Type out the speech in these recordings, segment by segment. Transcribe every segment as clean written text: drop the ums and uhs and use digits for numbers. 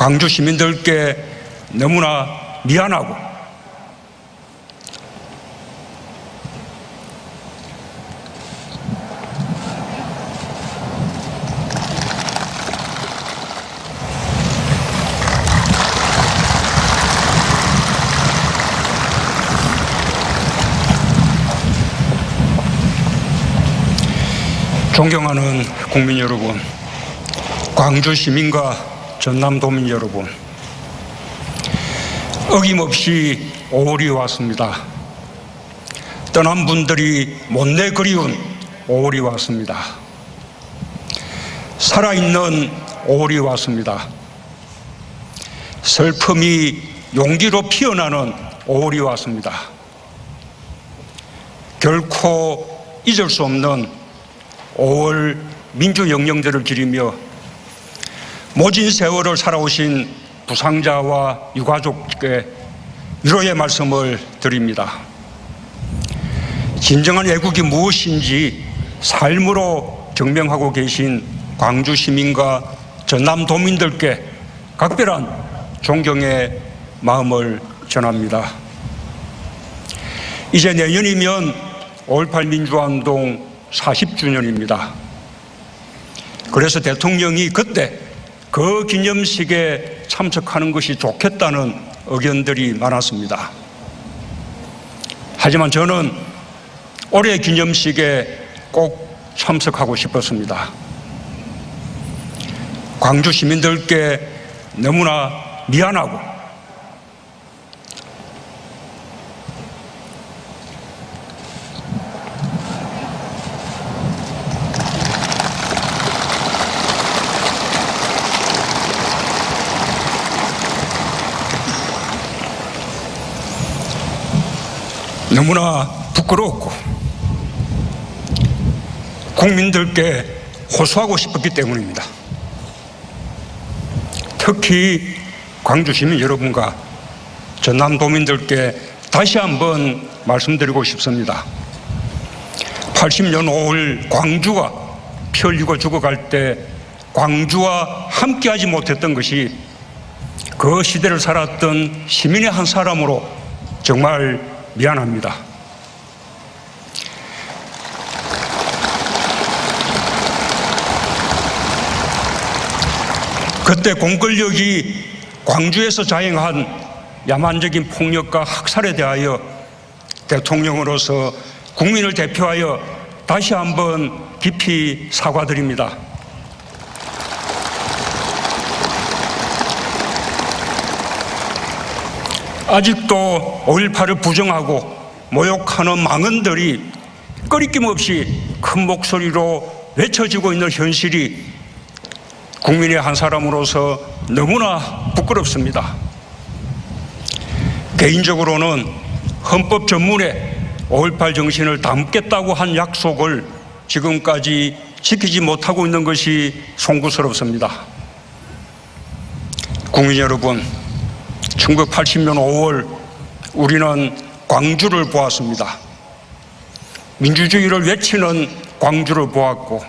광주 시민들께 너무나 미안하고 존경하는 국민 여러분, 광주 시민과 전남도민 여러분, 어김없이 5월이 왔습니다. 떠난 분들이 못내 그리운 5월이 왔습니다. 살아있는 5월이 왔습니다. 슬픔이 용기로 피어나는 5월이 왔습니다. 결코 잊을 수 없는 5월 민주영령제를 기리며 모진 세월을 살아오신 부상자와 유가족께 위로의 말씀을 드립니다. 진정한 애국이 무엇인지 삶으로 증명하고 계신 광주 시민과 전남도민들께 각별한 존경의 마음을 전합니다. 이제 내년이면 5.18 민주화운동 40주년입니다. 그래서 대통령이 그때 그 기념식에 참석하는 것이 좋겠다는 의견들이 많았습니다. 하지만 저는 올해 기념식에 꼭 참석하고 싶었습니다. 광주 시민들께 너무나 미안하고 너무나 부끄럽고 국민들께 호소하고 싶었기 때문입니다. 특히 광주 시민 여러분과 전남도민들께 다시 한번 말씀드리고 싶습니다. 80년 5월 광주가 피 흘리고 죽어갈 때 광주와 함께하지 못했던 것이 그 시대를 살았던 시민의 한 사람으로 정말 미안합니다. 그때 공권력이 광주에서 자행한 야만적인 폭력과 학살에 대하여 대통령으로서 국민을 대표하여 다시 한번 깊이 사과드립니다. 아직도 5.18을 부정하고 모욕하는 망언들이 꺼리낌 없이 큰 목소리로 외쳐지고 있는 현실이 국민의 한 사람으로서 너무나 부끄럽습니다. 개인적으로는 헌법 전문에 5.18 정신을 담겠다고 한 약속을 지금까지 지키지 못하고 있는 것이 송구스럽습니다. 국민 여러분, 1980년 5월 우리는 광주를 보았습니다. 민주주의를 외치는 광주를 보았고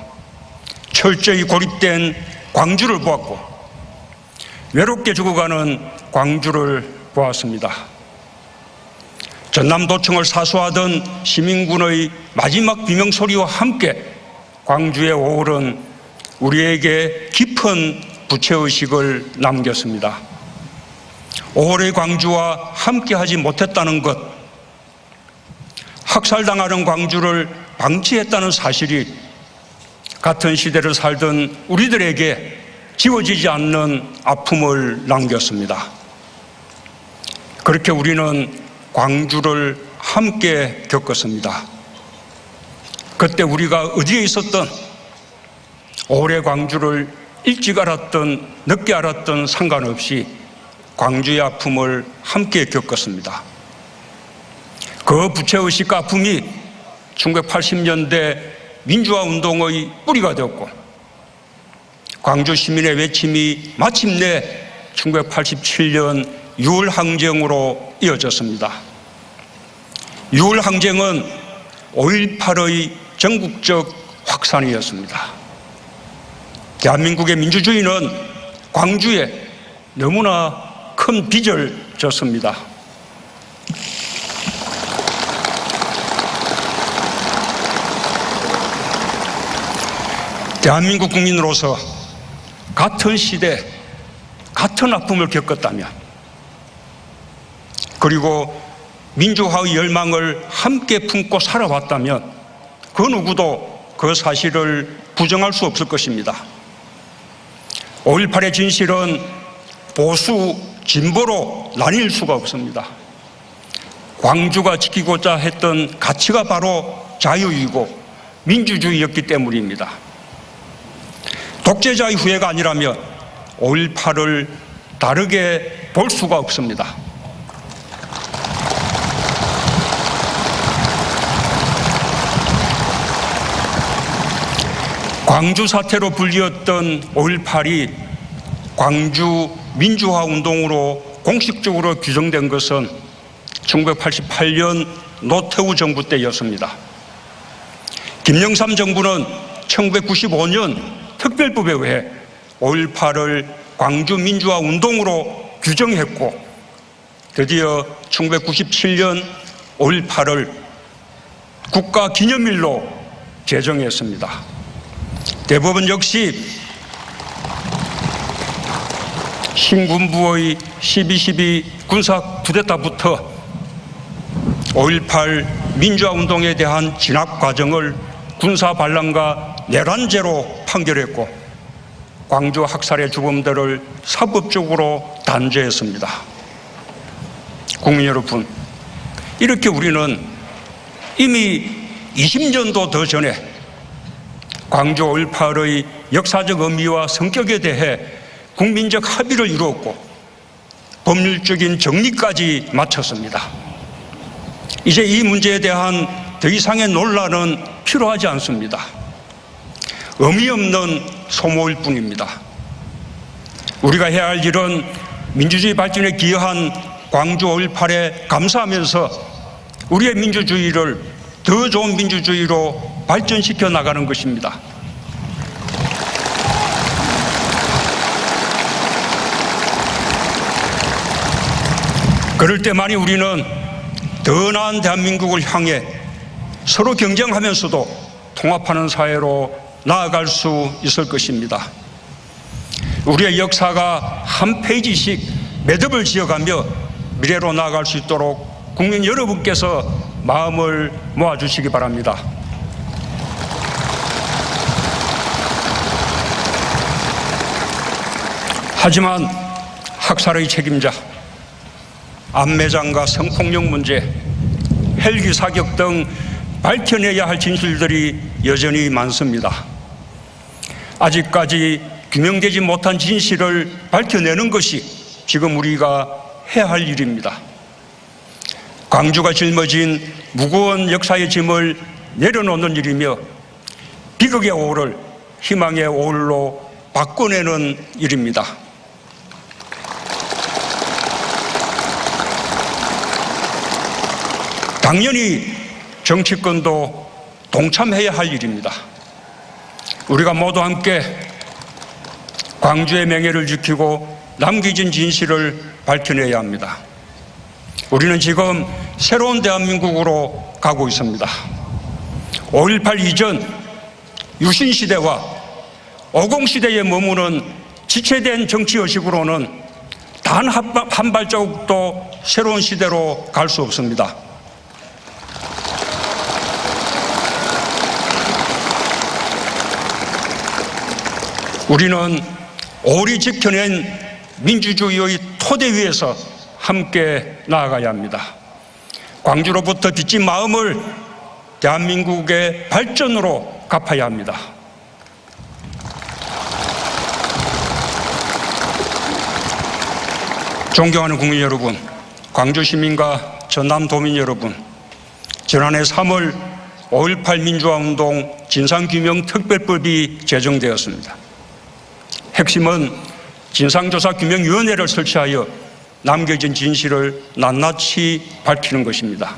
철저히 고립된 광주를 보았고 외롭게 죽어가는 광주를 보았습니다. 전남도청을 사수하던 시민군의 마지막 비명소리와 함께 광주의 5월은 우리에게 깊은 부채의식을 남겼습니다. 5월의 광주와 함께하지 못했다는 것, 학살당하는 광주를 방치했다는 사실이 같은 시대를 살던 우리들에게 지워지지 않는 아픔을 남겼습니다. 그렇게 우리는 광주를 함께 겪었습니다. 그때 우리가 어디에 있었던 5월의 광주를 일찍 알았던 늦게 알았던 상관없이 광주의 아픔을 함께 겪었습니다. 그 부채의식과 아픔이 1980년대 민주화운동의 뿌리가 되었고 광주 시민의 외침이 마침내 1987년 6월 항쟁으로 이어졌습니다. 6월 항쟁은 5.18의 전국적 확산이었습니다. 대한민국의 민주주의는 광주에 너무나 큰 빚을 졌습니다. 대한민국 국민으로서 같은 시대, 같은 아픔을 겪었다면, 그리고 민주화의 열망을 함께 품고 살아왔다면 그 누구도 그 사실을 부정할 수 없을 것입니다. 5.18의 진실은 보수, 진보로 나뉠 수가 없습니다. 광주가 지키고자 했던 가치가 바로 자유이고 민주주의였기 때문입니다. 독재자의 후예가 아니라면 5.18을 다르게 볼 수가 없습니다. 광주 사태로 불리웠던 5.18이 광주 민주화 운동으로 공식적으로 규정된 것은 1988년 노태우 정부 때였습니다. 김영삼 정부는 1995년 특별법에 의해 5.18을 광주 민주화 운동으로 규정했고, 드디어 1997년 5.18을 국가기념일로 제정했습니다. 대법원 역시 신군부의 12.12 군사 쿠데타부터 5.18 민주화 운동에 대한 진압 과정을 군사 반란과 내란죄로 판결했고, 광주 학살의 주범들을 사법적으로 단죄했습니다. 국민 여러분, 이렇게 우리는 이미 20년도 더 전에 광주 5.18의 역사적 의미와 성격에 대해 국민적 합의를 이루었고 법률적인 정리까지 마쳤습니다. 이제 이 문제에 대한 더 이상의 논란은 필요하지 않습니다. 의미 없는 소모일 뿐입니다. 우리가 해야 할 일은 민주주의 발전에 기여한 광주 5.18에 감사하면서 우리의 민주주의를 더 좋은 민주주의로 발전시켜 나가는 것입니다. 그럴 때만이 우리는 더 나은 대한민국을 향해 서로 경쟁하면서도 통합하는 사회로 나아갈 수 있을 것입니다. 우리의 역사가 한 페이지씩 매듭을 지어가며 미래로 나아갈 수 있도록 국민 여러분께서 마음을 모아주시기 바랍니다. 하지만 학살의 책임자, 안매장과 성폭력 문제, 헬기 사격 등 밝혀내야 할 진실들이 여전히 많습니다. 아직까지 규명되지 못한 진실을 밝혀내는 것이 지금 우리가 해야 할 일입니다. 광주가 짊어진 무거운 역사의 짐을 내려놓는 일이며 비극의 오를 희망의 오울로 바꿔내는 일입니다. 당연히 정치권도 동참해야 할 일입니다. 우리가 모두 함께 광주의 명예를 지키고 남겨진 진실을 밝혀내야 합니다. 우리는 지금 새로운 대한민국으로 가고 있습니다. 5.18 이전 유신시대와 50시대에 머무는 지체된 정치의식으로는 단 한 발자국도 새로운 시대로 갈 수 없습니다. 우리는 오래 지켜낸 민주주의의 토대 위에서 함께 나아가야 합니다. 광주로부터 빚진 마음을 대한민국의 발전으로 갚아야 합니다. 존경하는 국민 여러분, 광주 시민과 전남도민 여러분, 지난해 3월 5.18 민주화운동 진상규명특별법이 제정되었습니다. 핵심은 진상조사규명위원회를 설치하여 남겨진 진실을 낱낱이 밝히는 것입니다.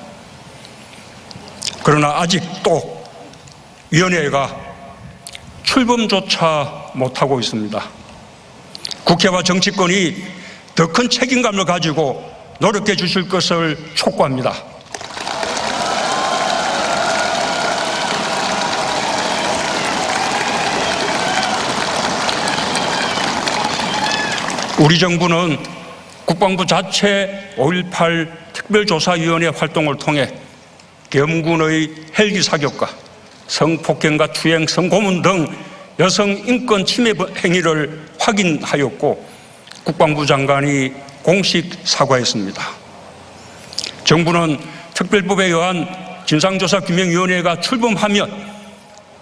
그러나 아직도 위원회가 출범조차 못하고 있습니다. 국회와 정치권이 더 큰 책임감을 가지고 노력해 주실 것을 촉구합니다. 우리 정부는 국방부 자체 5.18 특별조사위원회 활동을 통해 계엄군의 헬기 사격과 성폭행과 투행, 성고문 등 여성 인권 침해 행위를 확인하였고 국방부 장관이 공식 사과했습니다. 정부는 특별법에 의한 진상조사규명위원회가 출범하면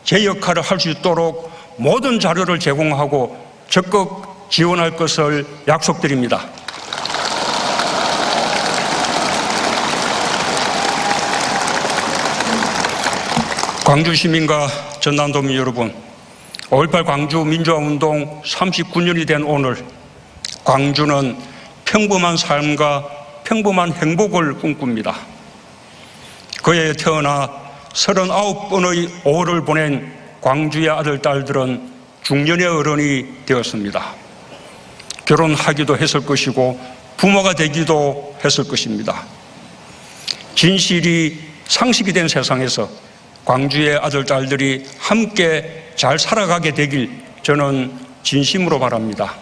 제 역할을 할 수 있도록 모든 자료를 제공하고 적극 지원할 것을 약속드립니다. 광주 시민과 전남도민 여러분, 5.18 광주 민주화운동 39년이 된 오늘 광주는 평범한 삶과 평범한 행복을 꿈꿉니다. 그에 태어나 39번의 5월을 보낸 광주의 아들, 딸들은 중년의 어른이 되었습니다. 결혼하기도 했을 것이고 부모가 되기도 했을 것입니다. 진실이 상식이 된 세상에서 광주의 아들, 딸들이 함께 잘 살아가게 되길 저는 진심으로 바랍니다.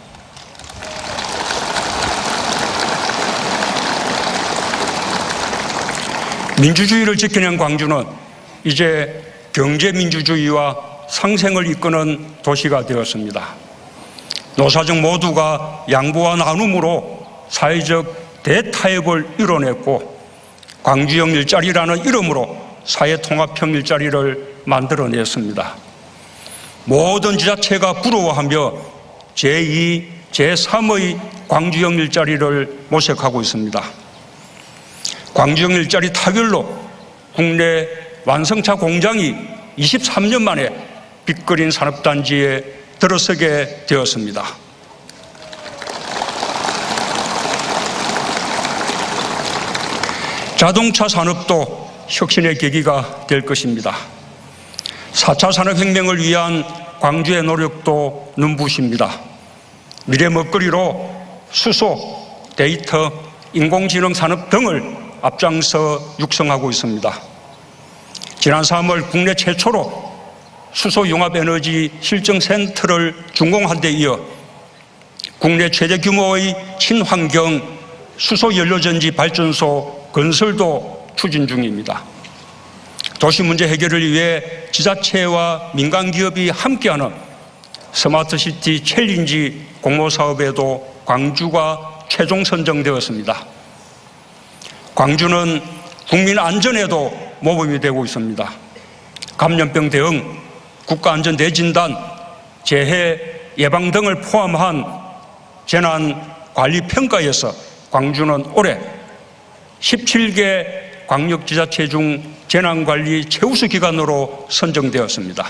민주주의를 지켜낸 광주는 이제 경제민주주의와 상생을 이끄는 도시가 되었습니다. 노사정 모두가 양보와 나눔으로 사회적 대타협을 이뤄냈고 광주형 일자리라는 이름으로 사회통합형 일자리를 만들어냈습니다. 모든 지자체가 부러워하며 제2, 제3의 광주형 일자리를 모색하고 있습니다. 광주형 일자리 타결로 국내 완성차 공장이 23년 만에 빅그린 산업단지에 들어서게 되었습니다. 자동차 산업도 혁신의 계기가 될 것입니다. 4차 산업혁명을 위한 광주의 노력도 눈부십니다. 미래 먹거리로 수소, 데이터, 인공지능 산업 등을 앞장서 육성하고 있습니다. 지난 3월 국내 최초로 수소융합에너지 실증센터를 준공한 데 이어 국내 최대 규모의 친환경 수소연료전지 발전소 건설도 추진 중입니다. 도시 문제 해결을 위해 지자체와 민간기업이 함께하는 스마트시티 챌린지 공모사업에도 광주가 최종 선정되었습니다. 광주는 국민 안전에도 모범이 되고 있습니다. 감염병 대응, 국가안전대진단, 재해 예방 등을 포함한 재난관리평가에서 광주는 올해 17개 광역지자체 중 재난관리 최우수 기관으로 선정되었습니다.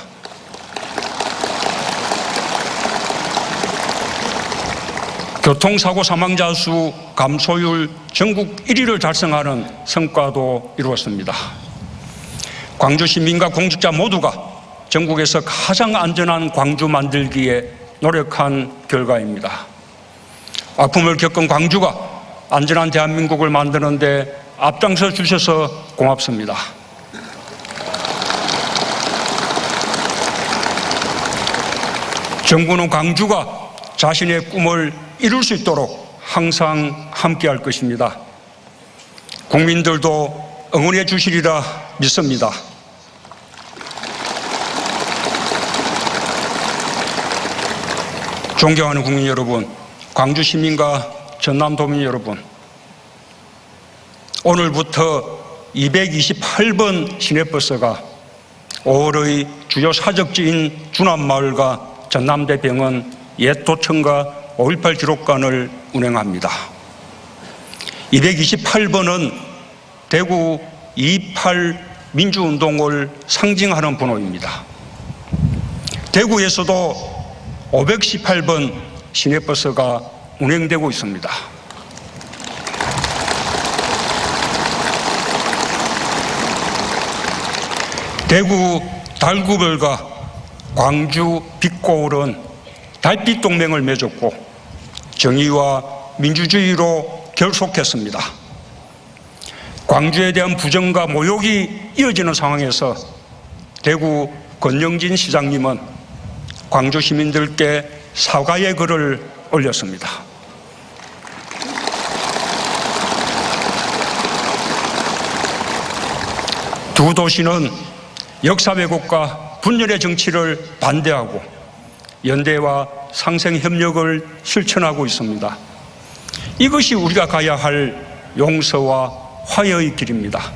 교통사고 사망자 수 감소율 전국 1위를 달성하는 성과도 이루었습니다. 광주 시민과 공직자 모두가 전국에서 가장 안전한 광주 만들기에 노력한 결과입니다. 아픔을 겪은 광주가 안전한 대한민국을 만드는 데 앞장서 주셔서 고맙습니다. 정부는 광주가 자신의 꿈을 이룰 수 있도록 항상 함께할 것입니다. 국민들도 응원해 주시리라 믿습니다. 존경하는 국민 여러분, 광주 시민과 전남도민 여러분, 오늘부터 228번 시내버스가 5월의 주요 사적지인 주남마을과 전남대병원, 옛도청과 5.18 기록관을 운행합니다. 228번은 대구 2.28 민주운동을 상징하는 번호입니다. 대구에서도 518번 시내버스가 운행되고 있습니다. 대구 달구별과 광주 빛고을은 달빛 동맹을 맺었고 정의와 민주주의로 결속했습니다. 광주에 대한 부정과 모욕이 이어지는 상황에서 대구 권영진 시장님은 광주 시민들께 사과의 글을 올렸습니다. 두 도시는 역사 왜곡과 분열의 정치를 반대하고 연대와 상생협력을 실천하고 있습니다. 이것이 우리가 가야 할 용서와 화해의 길입니다.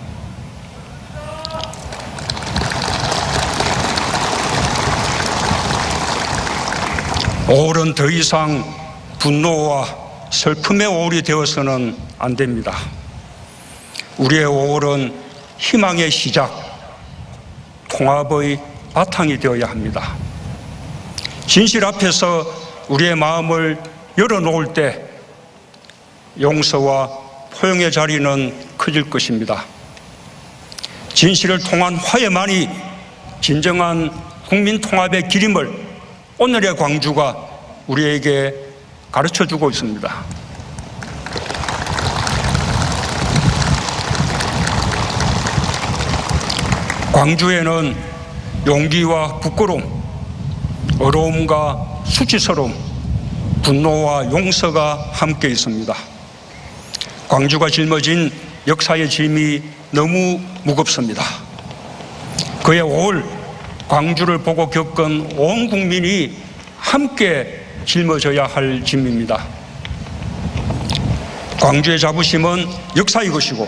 오월은 더 이상 분노와 슬픔의 오월이 되어서는 안 됩니다. 우리의 오월은 희망의 시작, 통합의 바탕이 되어야 합니다. 진실 앞에서 우리의 마음을 열어놓을 때 용서와 포용의 자리는 커질 것입니다. 진실을 통한 화해만이 진정한 국민 통합의 길임을 오늘의 광주가 우리에게 가르쳐주고 있습니다. 광주에는 용기와 부끄러움, 어려움과 수치스러움, 분노와 용서가 함께 있습니다. 광주가 짊어진 역사의 짐이 너무 무겁습니다. 그의 5월 광주를 보고 겪은 온 국민이 함께 짊어져야 할 짐입니다. 광주의 자부심은 역사의 것이고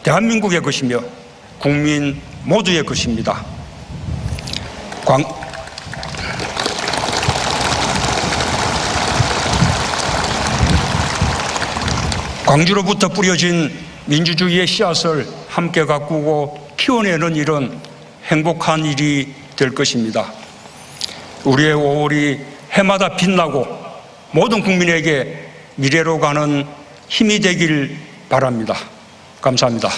대한민국의 것이며 국민 모두의 것입니다. 광주로부터 뿌려진 민주주의의 씨앗을 함께 가꾸고 키워내는 일은 행복한 일이 될 것입니다. 우리의 5월이 해마다 빛나고 모든 국민에게 미래로 가는 힘이 되길 바랍니다. 감사합니다.